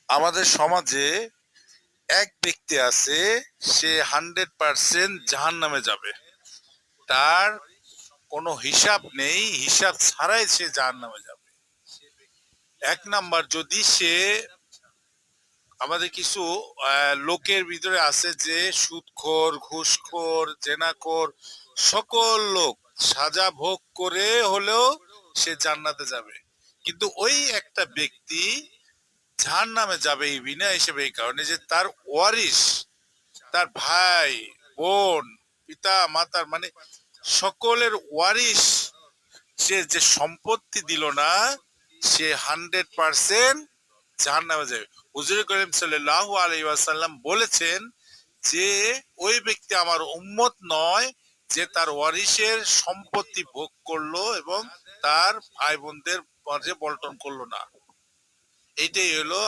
আমাদের সমাজে এক ব্যক্তি আছে, সে 100% জাহান্নামে যাবে। তার কোনো হিসাব নেই, হিসাব ছাড়াই সে জাহান্নামে যাবে। এক নাম্বার, যদি সে আমাদের কিছু লোকের ভিতরে আছে যে সুদখোর, ঘুষখোর, জেনাখোর, সকল লোক সাজা ভোগ করে হলেও সে জান্নাতে যাবে। কিন্তু ওই একটা ব্যক্তি জাহান্নামে যাবে এই বিনা হিসেবে, এই কারণে যে তার ওয়ারিশ, তার ভাই, বোন, পিতা মাতার মানে সকলের ওয়ারিশ, সে যে সম্পত্তি দিল না, সে 100% জাহান্নামে যাবে। হুজুর করিম সাল্লাল্লাহু আলাইহি ওয়াসাল্লাম বলেছেন যে ওই ব্যক্তি আমার উম্মত নয় যে তার ওয়ারিশের সম্পত্তি ভোগ করলো এবং তার ভাই বোনদের মাঝে বন্টন করলো না। এইটাই হলো